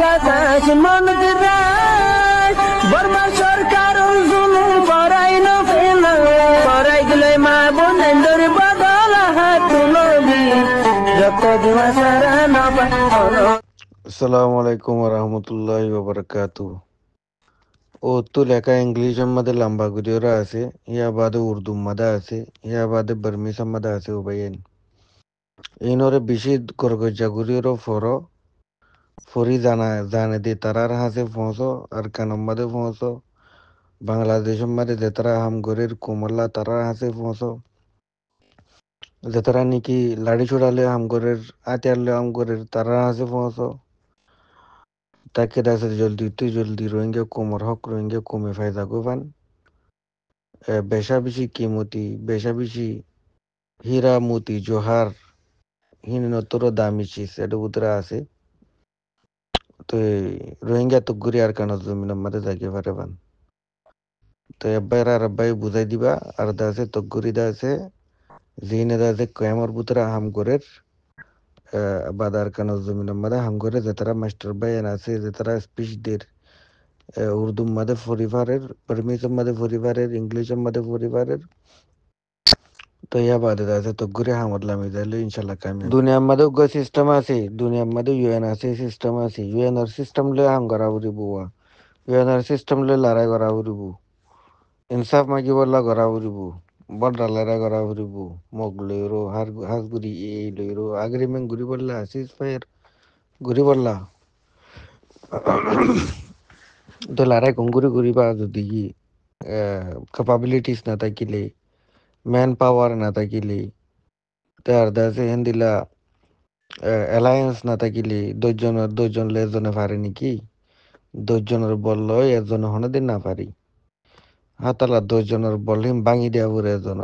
বাতাস মনত রায় বর্মা সরকার জুলুম করাই না ফেলা করাই গেলে মা বোনের বদল হাত তুলবি যত দিবা সারা না পালো। আসসালামু আলাইকুম রহমতুল্লাহি ওবরাকাতু. ও তো লেখা इंग्लिशमध्ये लांबा गुरियोरा আছে या बाद उर्दू मध्ये আছে या बाद बर्मिसा मध्ये আছে उभयन ইনরে বেশি গরগজা গুরিয়োর ফরি জানে দে তারার হাসে ফোঁসো আর কানম मध्ये ফোঁসো বাংলাদেশের मध्ये যেতারা হাম গরের কোমল্লা তারার হাসে ফোঁসো যেতারা নাকি লাড়ি ছুড়ালে হাম গরের আতিয়ারলে হাম গরের তারার হাসে ফোঁসো তাকে দাসে জলদি তুই জলদি রোহিঙ্গা কোমর হক রোহিঙ্গা কমে ফায়দা গোবান বেশা বেশি কিমতি বেশা বেশি হীরা মতি জোহার হিনতর দামি চিজ এটা উতরা আছে তো রোহিঙ্গা তো ঘুরে আর কেন জমিন আমাদের যাকে পারে বান তো এব্বাই আর আব্বাই বুঝাই দিবা আর দাসে তো ঘুরি দাসে জিনে দাসে কয়েমর বুতরা হাম করের বাদার কেন জমিন আমাদের হাম করে যে তারা মাস্টার ভাই আছে যে তারা স্পিচ দের উর্দু मध्ये পরিবারের পারমিশন मध्ये পরিবারের ইংলিশ मध्ये পরিবারের তো ইয়া বাদে আছে তো ঘুরে হামদলা মিজাইলে ইনশাল্লাহ কামি দুনিয়ার মধ্যে গো সিস্টেম আছে দুনিয়ার মধ্যে ইউএন আছে সিস্টেম আছে ইউএন এর সিস্টেম লে হাম করা উরি বুয়া ইউএন এর সিস্টেম লে লড়াই করা উরি বু ইনসাফ মাগি বললা করা উরি বু বড় লড়াই করা উরি বু মগ লইরো হাস গুরি এই লইরো এগ্রিমেন্ট গুরি বললা সিজ ফায়ার গুরি বললা তো লড়াই কঙ্গুরি গুরি বা যদি ক্যাপাবিলিটিস না থাকিলে ম্যান পাওয়ার না থাকিলে তার দাসে হেন্দিলা অ্যালায়েন্স না থাকিলে দুইজন এজনে পারে নাকি দুইজনের বল লয় এজনে হনে না পারি হাতালা দুইজনের বল হিম ভাঙি দেওয়া পরে এজন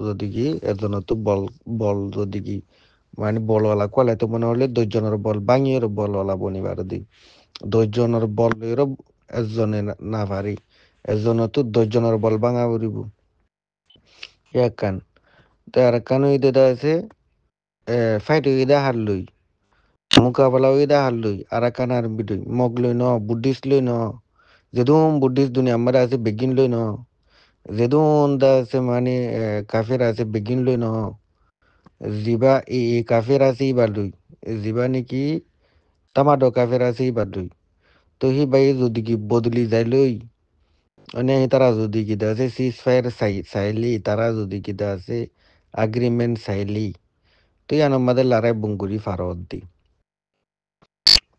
যদি কি এজন তো বল বল যদি কি মানে বলওয়ালা কলে তো মনে হলে দুইজনের বল ভাঙিয়ে বলওয়ালা বনিবার দি দুইজনের বল লইরো এজনে না পারি এজন তো দুইজনের বল ভাঙা পড়িব এক কান তার কান হইতে আছে ফাইট হইদা হারলই মোকাবেলা হইদা হারলই আর কান আর বিডই মগ লই ন বুদ্ধিস্ট লই ন যেদুম বুদ্ধিস্ট দুনিয়া আমার আছে বেগিন লই ন যেদুন দা আছে মানে কাফের আছে বেগিন লই ন জিবা এই কাফের আছে ইবার লই জিবা নাকি তামাডো কাফের আছে ইবার লই তো হি বাই যদি কি বদলি যাই লই মানে তারা যদি কিতা আছে সিজ ফায়ার চাইলি তারা যদি কিতা আছে এগ্রিমেন্ট চাইলি তুই আমাদের লড়াই বঙ্গুরি ফারত দি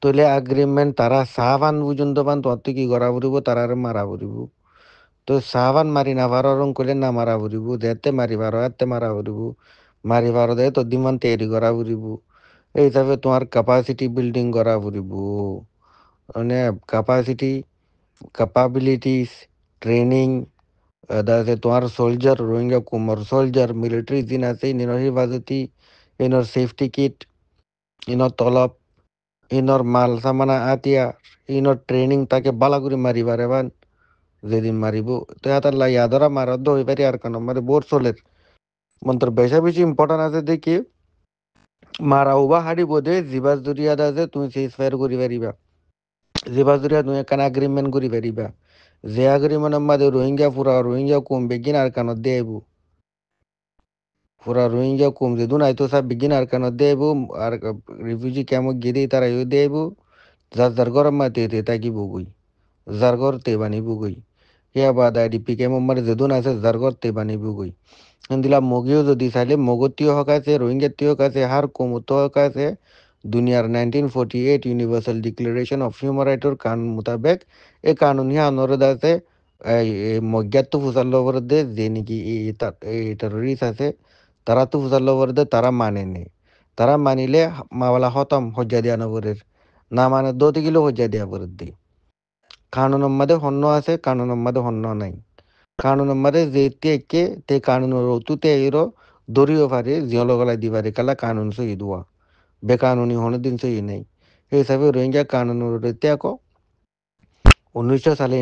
তোলে এগ্রিমেন্ট তারা সাহাবান পর্যন্ত পান তোর তুই কি করা পড়িব তারার মারা পড়িব তো সাহাবান মারি না পার রং করলে না মারা পড়িব যেতে মারি পারো এতে মারা পড়িব মারি পারো দে তো দিমান তৈরি করা পড়িব এই হিসাবে তোমার ক্যাপাসিটি বিল্ডিং করা পড়িব মানে ক্যাপাসিটি ক্যাপাবিলিটিস ট্রেনিং তোমার সোলজার রোহিঙ্গা কুমার সোলজার মিলিটারি জিন আছে ইনর হিফাজতি ইনর সেফটি কিট ইনর তলব ইনর মাল সামানা আতিয়া ইনর ট্রেনিং তাকে বালাগুড়ি মারিবার এবার যেদিন মারিব তো হাতার লাই আদরা মারদ হয়ে পারি আর কেন মানে বোর চলের মন্ত্র বেশা বেশি ইম্পর্টেন্ট আছে দেখি মারাও বা হারিব দে জিবাস দরিয়াদ আছে তুমি সেই স্পেয়ার করি পারিবা জিবাস দরিয়া তুমি এখানে এগ্রিমেন্ট করি পারিবা যে এগ্রিমেন্টের মাঝে রোহিঙ্গা পুরা রোহিঙ্গা কম বেগিন আর কানত দেব পুরা রোহিঙ্গা কম যেদুন আইতো সব বিগিন আর কানত দেব আর রিফিউজি ক্যাম্প গিয়ে তারা ইউ দেব যার যার গরম মাতে তাকি বুগুই যার ঘর তে বানি বুগুই ইয়া বাদ আইডিপি ক্যাম্প মারে যেদুন আছে যার ঘর তে বানি বুগুই দিলা মগিও যদি চাইলে মগতীয় হক আছে রোহিঙ্গাতীয় হক আছে হার কমতো হক আছে দুনিয়ার 1948 ইউনিভার্সাল ডিক্লারেশন অফ হিউম্যান রাইটর কানুন মোতাবেক এই কানুন হিয়া অনুরোধ আছে মজ্ঞাত তো ফুসার লবর দে যে নাকি এই টেরোরিস্ট আছে তারা তো ফুসার লবর দে তারা মানে নে তারা মানিলে মাওলা খতম হজ্জা দিয়া নগরের না মানে দোতে গেলেও হজ্জা দিয়া পরের দি কানুনের মধ্যে হন্য আছে কানুনের মধ্যে হন্য নাই কানুনের মধ্যে যে তে তে কানুনের তুতে এরো দরিও পারে জিয়লগলাই দিবারে কালা কানুন সহি দুয়া বেকানুনি হনে দিন সহি নেই সেই হিসাবে রোহিঙ্গা কানুনের ত্যাগ 1900 সালে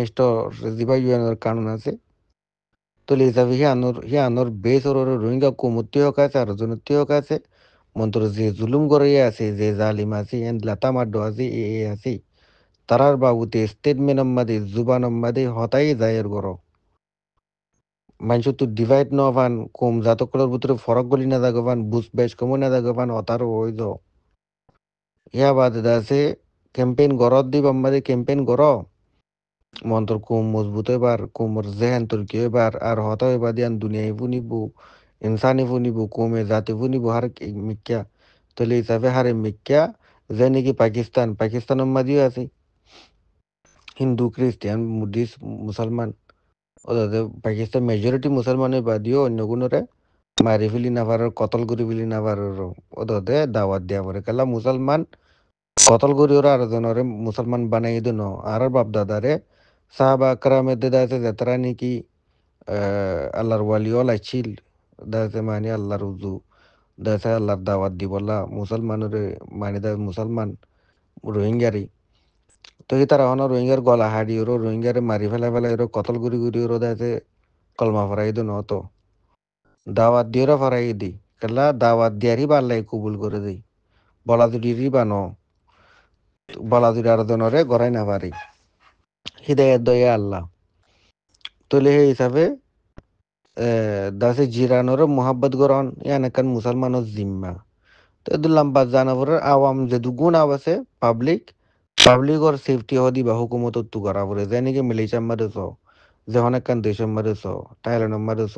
জিবা ইউএনের কানুন আছে তো এই হিসাবে হিয়ানোর বেস ওর রোহিঙ্গা কুমতি হক আছে আর জনতি হক আছে মন্ত্র যে জুলুম করে আছে যে জালিম আছে এন লাতা মাড্ড আছে এ আছে তারার বাবুতে স্টেটমেন্ট মাদে জুবান মাদে হতাই যায়ের গরো মানুষ তো ডিভাইড ন পান কম জাতকগুলোর ভিতরে ফরক গলি না দাগবান বুঝ বেশ কমও না দাগবান অতারও ওই যো ইয়া বাদে আছে ক্যাম্পেইন গরত দিব আমাদের ক্যাম্পেইন গর মন্তর কুম মজবুত এবার কুমর জেহেন তোর কি এবার আর হত এবার দিয়ান দুনিয়ায় ফুনিবু ইনসানি ফুনিবু কুমে জাতি ফুনিবু হার মিক্কা তলে হিসাবে হারে মিক্কা যে নাকি পাকিস্তানের মাঝেও আছে হিন্দু খ্রিস্টান বুদ্ধিস্ট মুসলমান ওদের পাকিস্তান মেজরিটি মুসলমানের বাদিও অন্য কোনোরে মারি ফেলি না পারার কতল করে ফেলি না পারার ওদের দাওয়াত দেওয়া পরে কালা মুসলমান কতল করি ওরা আর জনরে মুসলমান বানাই দিন আর বাপ দাদারে সাহাবা আকরামের দাদা আছে যাত্রা নাকি আল্লাহর ওয়ালিও লাইছিল দাসে মানে আল্লাহর উজু দাসে আল্লাহর দাওয়াত দিবলা মুসলমানের মানে দা মুসলমান রোহিঙ্গারি তো এই তারা অন রোহিঙ্গার গলা হাড়ি ওরো রোহিঙ্গারে মারি ফেলাই ওরো কতল গুড়ি ওরো দাসে কলমা ফরাই দিন তো দাওয়াত দিয়ে ওরা ফরাই দি কেলা দাওয়াত দিয়ারই বাল্লাই কবুল করে দেই বলাদুরিরই বানো বলাদুরি আর জনরে গড়াই না পারি হৃদয়ের দয়ে আল্লাহ তলে সেই হিসাবে দাসে জিরানোর মোহাব্বত গরন ইয়ান একান মুসলমানের জিম্মা তো এদু লম্বা জানাবরের আওয়াম যে দুগুণ আবাসে পাবলিকর সেফটি হদি বা হুকুমত তু করা পরে যে নাকি মিলিশিয়া মারেছ যে অনেকখান দেশ মারেছ থাইল্যান্ড মারেছ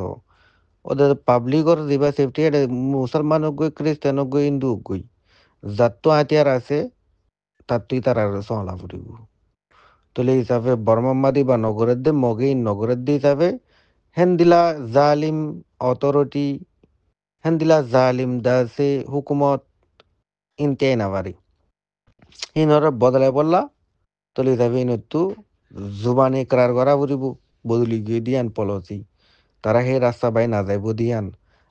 ওদের পাবলিকর দিবা সেফটি এটা মুসলমান গই খ্রিস্টান গই হিন্দু গই যার তো হাতিয়ার আছে তার তুই তার আর চলা ফুরিব তলে হিসাবে বর্মাম্মাদি বা নগরের দে মগে নগরের দি হিসাবে হেন্দিলা জালিম অথরিটি হেন্দিলা জালিম দাসে হুকুমত ইনতে না পারি ইনর বদলাই বললা তলে হিসাবে ইনতু জুবানে করার করা ফুরিব বদলি গিয়ে দিয়ান পলসি তারা সেই রাস্তা বাই না যাইব দিয়ান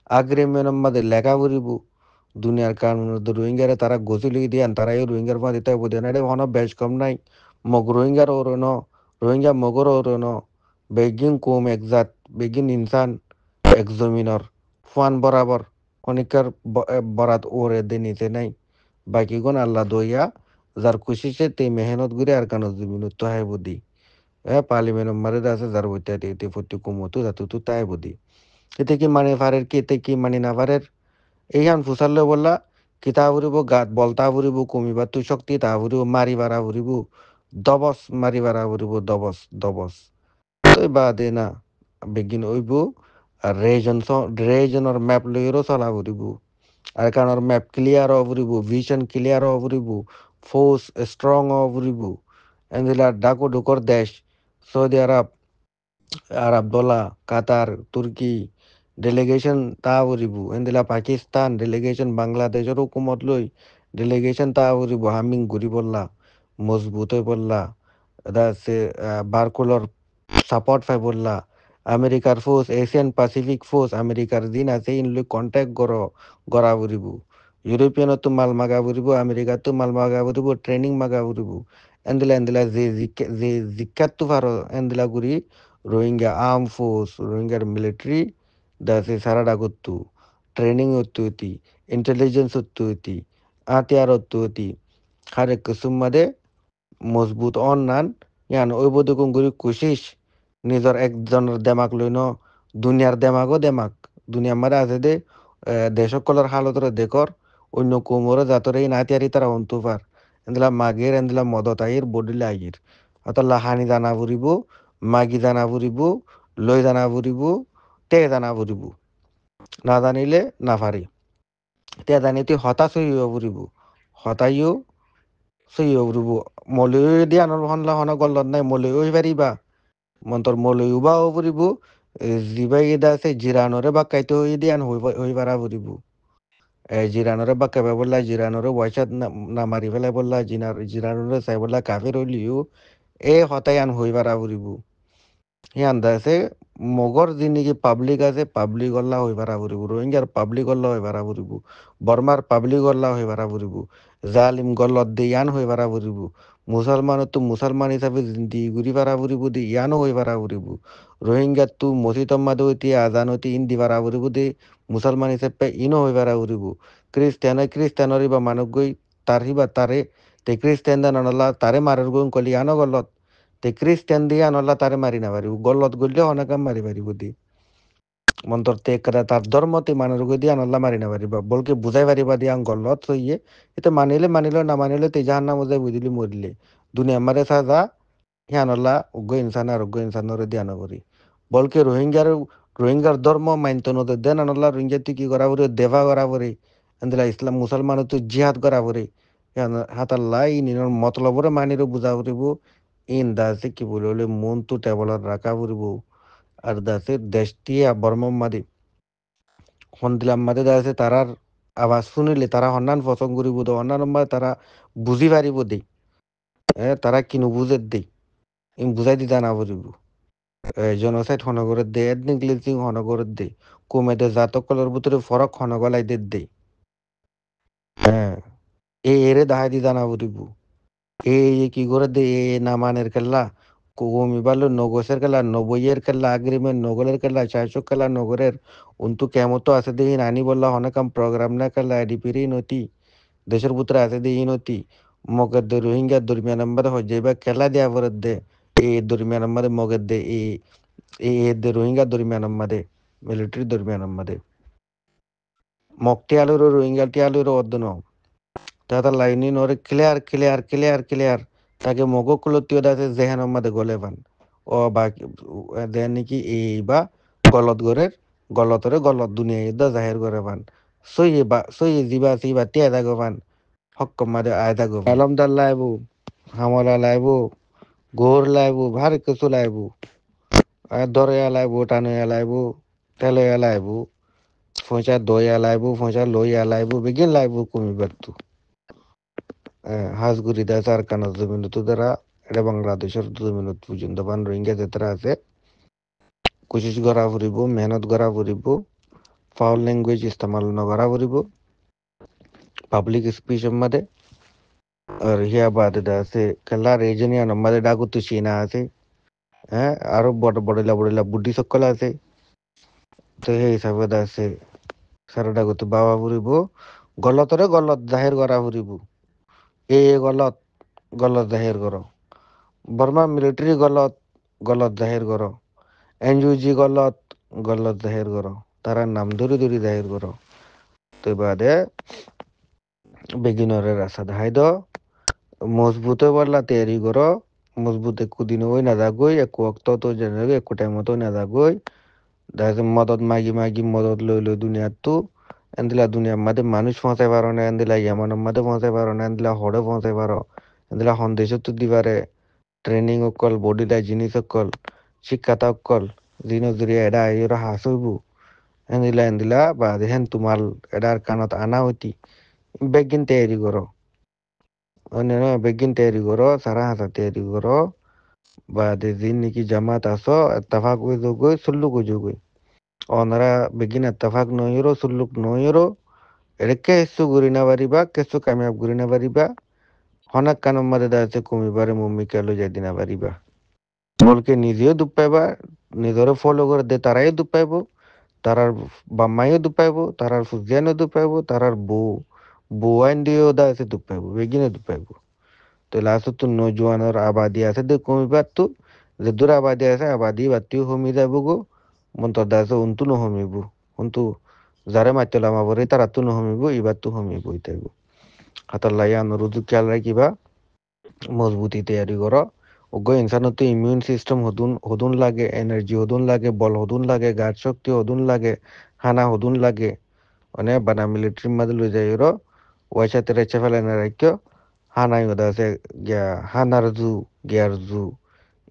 আগ্রে মেনম্মাদের লেখা ফুরিব দুনিয়ার কারণ রোহিঙ্গারে তারা গছুলি দিয়ান তারা এই রোহিঙ্গার মা দিতে হবো দেন এটা হন বেশ কম নাই মগ রোহিঙ্গার ওর ন রোহিঙ্গা মগর ওর ন বেগিন কোম একজাত বেগিন ইনসান এক জমিনর ফান বরাবর অনেকের বরাত ওরে দে নিতে নাই বাকি গুণ আল্লাহ দইয়া যার খুশিছে তে মেহনত করে আর কানো জমিন তো হাই বুদ্ধি পার্লিমেন্ট মারে আছে যার বইটা এতে ফতি কুমতো যাতে তো তাই বুদ্ধি এতে কি মানে ফারের কি এতে কি মানে না ফারের এইখান ফুসালে বললা কিতা ফুরিব গাত বলতা ফুরিব কমিবার তুই শক্তি তা ফুরিব মারি বাড়া ফুরিব দবস মারি বাড়া ফুরিব দবস দবস তো বা দে না বেগিন ওইব আর রেজনের ম্যাপ লইরও চলা ফুরিব আর কারণ ম্যাপ ক্লিয়ার হওয়া ফুরিব ভিশন ক্লিয়ার হওয়া ফুরিব ফোর্স স্ট্রং হওয়া ফুরিব এনজিলা ডাকো ঢুকর দেশ সৌদি আরব আরবদোলা কাতার তুর্কি ডেলিগেশন তা উরিবু এন্দিলা পাকিস্তান ডেলিগেশন বাংলাদেশের হুকুমত লই ডেলিগেশন তা উরিবু হামিং ঘুরি বললা মজবুত হয়ে বললা এটা সে বারকুলর সাপোর্ট ফাই বললা আমেরিকার ফোর্স এশিয়ান প্যাসিফিক ফোর্স আমেরিকার দিন আছে ইনলই কন্ট্যাক্ট গড়া উরিবু ইউরোপিয়ানত তো মাল মাগা উরিবু আমেরিকার তো মাল মাগা উরিবু ট্রেনিং মাগা উরিবু এন্দিলা যে জিজ্ঞাত তো পারো এন্দিলা গুরি রোহিঙ্গা আর্ম ফোর্স রোহিঙ্গার মিলিটারি দাসে সারাডা করতু ট্রেনিং হতো হতি ইন্টেলিজেন্স হতো হতি আতিয়ার হতো হতি হারে কুসুম মাদে মজবুত অন নান ইয়ান ওই বদুকুম গুরি কুশিস নিজর একজনের দেমাক লইন দুনিয়ার দেমাগও দেমাক দুনিয়ার মারে আছে দে দেশকলের হালতরে দেখর অন্য কুমোরে জাতরে এই নাতিয়ারি তারা অন্তুপার এন্দলা মাগের এন্দলা মদত আইর বডিলে আইর অতলা হানি দানা ফুরিব মাগি দানা ফুরিব লই দানা ফুরিব তে দানা ফুরিব না জানিলে না পারি তে জানিতে হতাশ হইয়া ফুরিব হতাইও সইয়া ফুরিব মলয় দিয়া হনলা হন গলত নাই মলয় হই পারিবা মন্তর মলয় উবাও ফুরিব জিবাই গেদা আছে জিরানরে বাক্কাইতে হই দিয়ান হই পারা ফুরিব জিরানরে বাক্কাইবা বললা জিরানরে ওয়াইসাত না মারি ফেলাই বললা জিরানরে চাই বললা কাফের হইলিও এ হতাই আন হই পারা ফুরিব হিয়ান আছে মগর যিনি পাবলিক আছে পাবলিক গল্লা হই পারা ফুরিব রোহিঙ্গার পাবলিক গল্লা হই পারা ফুরিব বর্মার পাবলিক গল্লা হই পারা ফুরিব জালিম গল্লত দি ইয়ান হই পারা ফুরিব মুসলমানত তো মুসলমান হিসাবে জিন্দি ঘুরি পারা ফুরিব দি ইয়ানো হই পারা ফুরিব রোহিঙ্গার তো মসজিদম্মাদ হইতে আজান হইতে ইন্দি পারা ফুরিব দি মুসলমান হিসাবে ইনো হই পারা ফুরিব খ্রিস্টানরি বা মানুষ গই তার হিবা তারে তে খ্রিস্টান দেন আনল্লা তারে মারার গুণ কলি আনো গলত তে খ্রিস্টান দিয়ে আনল্লা তারে মারি না পারিব গলত গলিলে অনেকাম মারি পারিব দি মন্তর তে kada তার ধর্মতে মানুষ গদি আনল্লা মারি না পারিবা বলকে বুঝাই পারিবা দিয়া গলত সইয়ে এতে মানিলে মানিল না মানিলে তে জাহান নাম যাই বুঝিলি মরিলে দুনিয়া মারে সাজা হিয়ানল্লা উগ্র ইনসান আর উগ্র ইনসানের দিয়া নগরী বলকে রোহিঙ্গার ধর্ম মানতে নদে দেন আনল্লা রোহিঙ্গা তুই কি করা বলে দেভা করা বলে এন্দলা ইসলাম মুসলমান তুই জিহাদ করা বলে হাতাল্লা ই নির মতলবরে মানিরও বুঝা ফুরিব ইন দাসে কি বলে মন তো টেবলত রাখা ফুরিব আর দাসে দেশটি বর্ম মাদি হন্দিলাম মাদে দাসে তারার আওয়াজ শুনিলে তারা হন্নান পছন্দ করিব তো হন্নান তারা বুঝি পারিব দেই তারা কিনু বুঝে দেই ইন বুঝাই দিতা না ফুরিব জনসাইড হনগরের দে এথনিক ক্লিনজিং হনগরের দে কুমেতে জাতকলের ভিতরে ফরক হনগলাই দে হ্যাঁ এরে দাহাই দিতা না ফুরিব কি করে দে না মানের খেলা কমি বালো নগসের খেলা নবইয়ের খেলা আগ্রিমেন্ট নগলের খেলা শাসক খেলা নগরের উন্তু কেমতো আছে দেহি নানি বললা অনেকাম প্রোগ্রাম না খেলা এডিপির নতি দেশের পুত্র আছে দেহি নতি মগের দে রোহিঙ্গা দরমিয়া নাম্বার হয় যাইবা খেলা দেয়া পরে দে দরমিয়া নাম্বারে মগের দে দে রোহিঙ্গা দরমিয়া নাম্বারে মিলিটারি দরমিয়া নাম্বারে মকটি আলুর রোহিঙ্গা টিয়ালুর অর্ধন তাতা লাইনি নরে ক্লিয়ার তাকে মগো কুলতীয় দাসে জেহান মাদে গলে পান ও বাকি দেন নাকি এই বা গলতরে দুনিয়া ইদা জাহের করে পান সই জিবা সিবা তিয়া দাগো পান হক্কম মাদে আয়দা গো আলমদার লাইবু হামলা লাইবু গোর লাইবু ভারি কিছু লাইবু দরে লাইবু টানে লাইবু তেলে লাইবু ফোঁচা দই লাইবু ফোঁচা লই লাইবু বেগিন লাইবু কমিবার তু হাঁসগুড়ি দেয় আর কানা 2 মিনিট দ্বারা এটা বাংলাদেশের 2 মিনিট পর্যন্ত বান রোহিঙ্গা যাত্রা আছে কোশিশ করা ফুরিব মেহনত করা ফুরিব ফাউল ল্যাঙ্গুয়েজ ইস্তেমাল নকরা ফুরিব পাবলিক স্পিচ মাদে আর হিয়া বাদে আছে খেলা রেজনিয়া নম্বরে ডাকু তো চীনা আছে আরো বড়লা বুদ্ধি সকল আছে তো সেই হিসাবে আছে সারা ডাকু তো বাবা ফুরিব গলতরে গলত জাহির করা ফুরিব গলত জাহির করো বর্মা মিলিটারি গলত জাহির করো এনজিওজি গলত জাহির করো তারা নাম ধরি জাহির করো তো বাদে বেগিনরের রাস্তা দেখাই দ মজবুতে বললা তৈরি করো মজবুতে কুদিন ওই না যাগই এক ওক্ত তো জেনে এক টাইম তো না যাগই দেখা মদত মাগি মদত লই দুনিয়ার তো এন্দিলা দুনিয়ার মাঝে মানুষ পৌঁছাই পারো না এন্দিলা ইয়ামানের মাঝে পৌঁছাই পারো না এন্দিলা হড়ে পৌঁছাই পারো এন্দিলা সন্দেশ তো দিবারে ট্রেনিং অকল বডিলা জিনিস অকল শিক্ষাতা অকল জিনিস জুড়ে এডা এরা হাসইব এন্দিলা বা দেখেন তোমার এডার কানত আনা হইতি বেগিন তৈরি করো অন্য বেগিন তৈরি করো সারা হাসা তৈরি করো বা দিন নাকি জামাত আসো এত্তাফাক হয়ে যোগই সুল্লুক হয়ে যোগই ওনারা বেগিন এত্তাফাক নইরো সুল্লুক নইরো এড়কে হেসু ঘুরি না পারিবা কেসু কামিয়াব ঘুরি না পারিবা হনাক কানম মাদে দাঁড়াতে কমিবারে মম্মি কেলো যাই দিনা পারিবা বলকে নিজেও দুঃখ পাইবা নিজরে ফলো করে দে তারাই দুঃখ পাইব তারার বাম্মাইও দুঃখ পাইব তারার ফুজিয়ানও দুঃখ পাইব তারার বউ আইন দিয়েও দাঁড়াতে দুঃখ পাইব বেগিনে দুঃখ পাইব তো লাস্টত তো নজওয়ানের আবাদি আছে দে কমিবার তো যে দূর আবাদি আছে আবাদি বাতিও কমি যাব গো মন্তর দাসে উন্তু নহমিব উন্তু যারে মাইতলা মাবরে তারা তো নহমিব এবার তো হমিব ইতাইব হাতার লাই অনুরোধ খেয়াল রাখিবা মজবুতি তৈরি করো ওগো ইনসানত ইমিউন সিস্টেম হদুন লাগে এনার্জি হদুন লাগে বল হদুন লাগে গাঢ় শক্তি হদুন লাগে হানা হদুন লাগে মানে বানা মিলিটারি মাঝে লই যাই ওই সাথে রেচে ফেলে না রাখো হানাই ওদা আছে হানার গিয়ার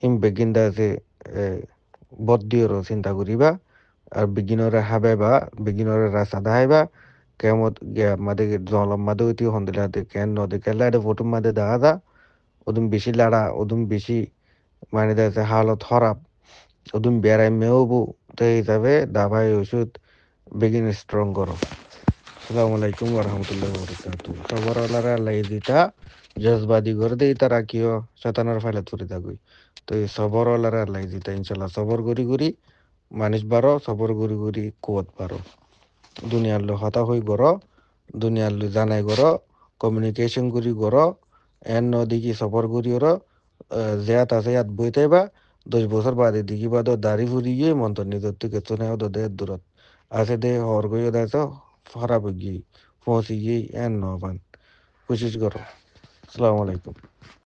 ইম বেগিন দা আছে বদিওর চিন্তা করিবা আর বিগিনরে হাবেবা বিগিনরে রাস্তা দাহাইবা কেমত মাদে জলম মাদে হইতি হন্দিলাতে কেন নদে কেলা এটা ফটো মাদে দেখা যা ওদম বেশি লাড়া ওদম বেশি মানে দেখা হালত খারাপ ওদম বেড়াই মেয়েবু তো হিসাবে দাবাই ওষুধ বেগিন স্ট্রং করো আসসালামু আলাইকুম ওরহামতুল্লাহ বরকাতু সবর আল্লাহ দিতা জজবাদি করে দেই তারা কিও শতানার ফাইলে তুলে থাকুই তো এই সবর আল্লাহ দিতা ইনশাল্লাহ সবর করি মানুষ বারো সবর করি কুয়াত বারো দুনিয়ার লো হতা হই গড় দুনিয়ার লো জানাই গড় কমিউনিকেশন করি গড় এন নদীকি সফর করি ওরা জেয়াত আছে ইয়াত বইতে বা 10 বছর বাদে দিকি বাদ দাড়ি ফুরি গিয়ে মন্তর নিজের থেকে চলে হতো দেহের দূরত আছে দে হর গিয়ে দেয় তো খারাপ গিয়ে পৌঁছে গিয়ে এন নবান কোশিশ করো। আসসালামু আলাইকুম।